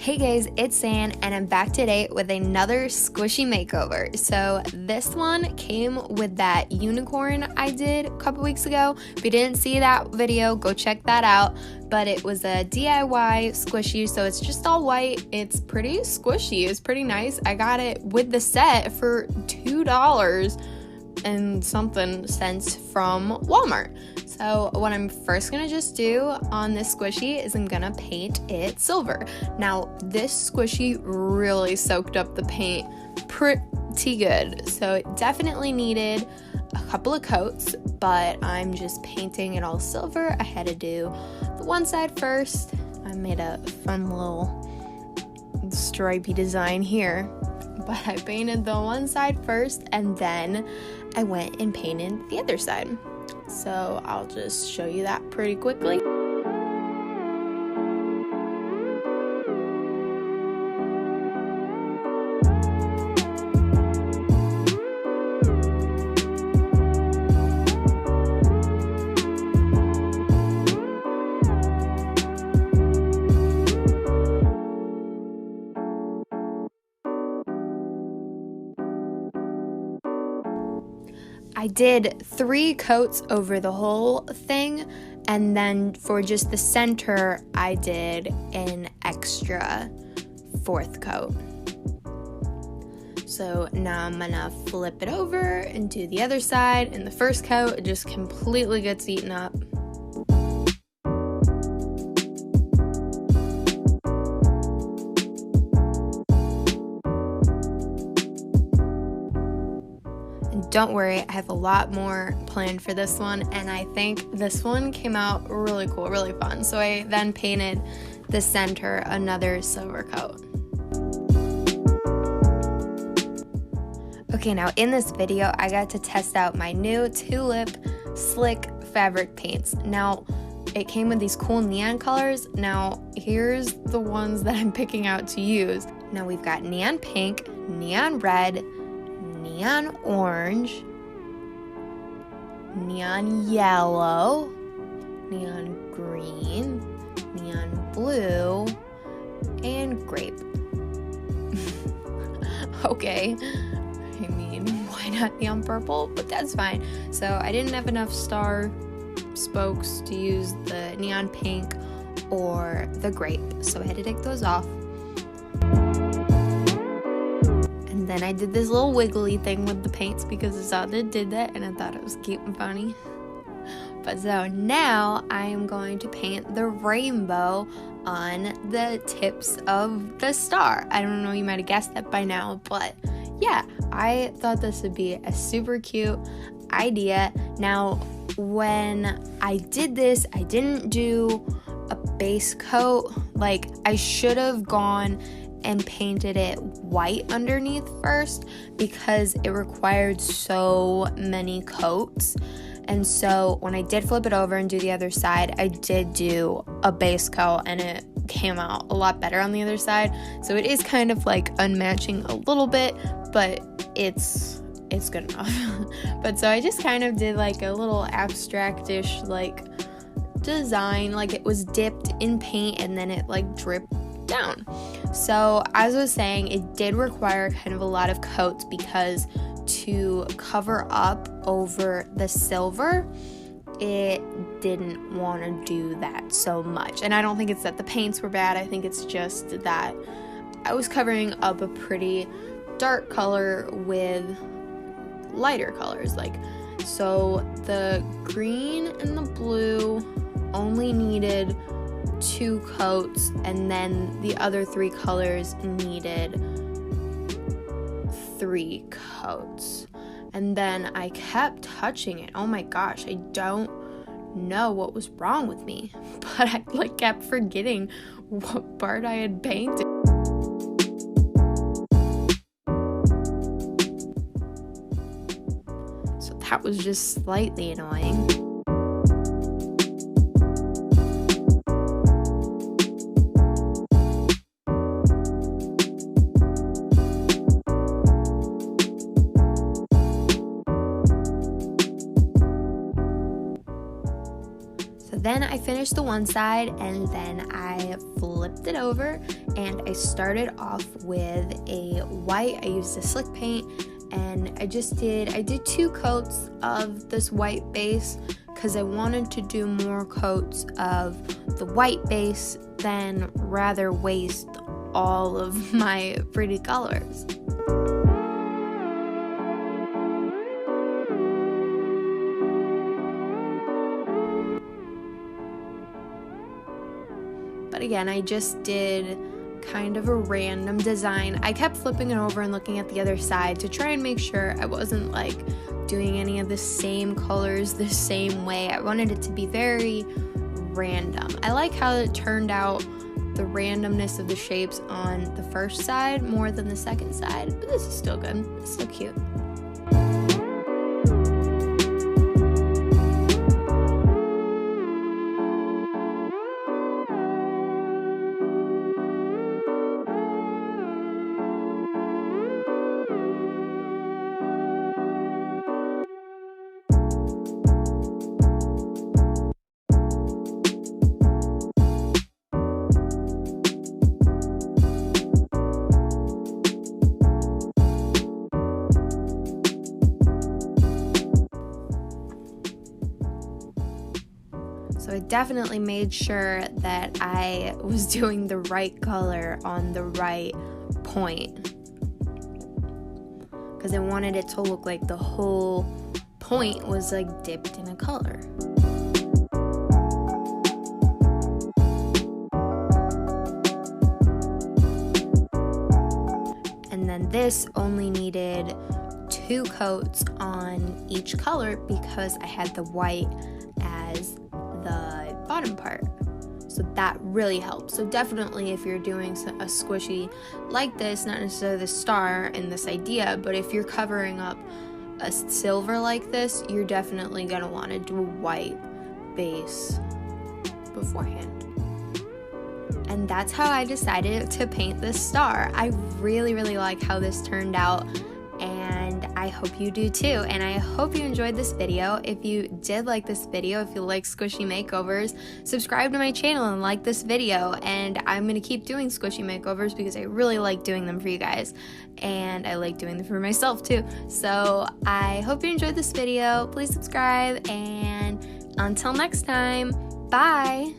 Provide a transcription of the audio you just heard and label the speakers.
Speaker 1: Hey guys, it's San, and I'm back today with another squishy makeover. So this one came with that unicorn I did a couple weeks ago. If you didn't see that video, go check that out. But it was a DIY squishy, so it's just all white. It's pretty squishy. It's pretty nice. I got it with the set for $2 and something cents from Walmart. So what I'm first gonna just do on this squishy is I'm gonna paint it silver. Now this squishy really soaked up the paint pretty good, so it definitely needed a couple of coats, but I'm just painting it all silver. I had to do the one side first. I made a fun little stripey design here, but I painted the one side first and then I went and painted the other side. So I'll just show you that pretty quickly. I did 3 coats over the whole thing, and then for just the center, I did an extra 4th coat. So now I'm gonna flip it over and do the other side, and the first coat just completely gets eaten up. Don't worry, I have a lot more planned for this one, and I think this one came out really cool, really fun. So I then painted the center another silver coat. Okay, now in this video, I got to test out my new Tulip Slick fabric paints. Now, it came with these cool neon colors. Now, here's the ones that I'm picking out to use. Now, we've got neon pink, neon red, neon orange, neon yellow, neon green, neon blue, and grape. Okay, I mean, why not neon purple? But that's fine. So I didn't have enough star spokes to use the neon pink or the grape, so I had to take those off. Then I did this little wiggly thing with the paints because I saw that it did that and I thought it was cute and funny. But so now I am going to paint the rainbow on the tips of the star. I don't know, you might have guessed that by now, but yeah, I thought this would be a super cute idea. Now, when I did this, I didn't do a base coat. Like, I should have gone and painted it white underneath first because it required so many coats. And so when I did flip it over and do the other side, I did do a base coat and it came out a lot better on the other side. So it is kind of like unmatching a little bit, but it's good enough. But so I just kind of did like a little abstract-ish like design, like it was dipped in paint and then it like dripped down. So as I was saying, it did require kind of a lot of coats because to cover up over the silver, it didn't want to do that so much. And I don't think it's that the paints were bad, I think it's just that I was covering up a pretty dark color with lighter colors. Like, so the green and the blue only needed 2 coats, and then the other 3 colors needed 3 coats. And then I kept touching it. Oh my gosh, I don't know what was wrong with me, but I like kept forgetting what part I had painted. So that was just slightly annoying. Then I finished the one side and then I flipped it over and I started off with a white. I used a slick paint, and I did 2 coats of this white base because I wanted to do more coats of the white base than rather waste all of my pretty colors. But again, I just did kind of a random design. I kept flipping it over and looking at the other side to try and make sure I wasn't like doing any of the same colors the same way. I wanted it to be very random. I like how it turned out, the randomness of the shapes on the first side more than the second side, but this is still good. It's still cute. So I definitely made sure that I was doing the right color on the right point, because I wanted it to look like the whole point was like dipped in a color. And then this only needed 2 coats on each color because I had the white as the bottom part, so that really helps. So definitely if you're doing a squishy like this, not necessarily the star in this idea, but if you're covering up a silver like this, you're definitely gonna want to do a white base beforehand. And that's how I decided to paint this star. I really like how this turned out, and I hope you do too. And I hope you enjoyed this video. If you did like this video, if you like squishy makeovers, subscribe to my channel and like this video. And I'm gonna keep doing squishy makeovers because I really like doing them for you guys, and I like doing them for myself too. So I hope you enjoyed this video. Please subscribe, and until next time, bye.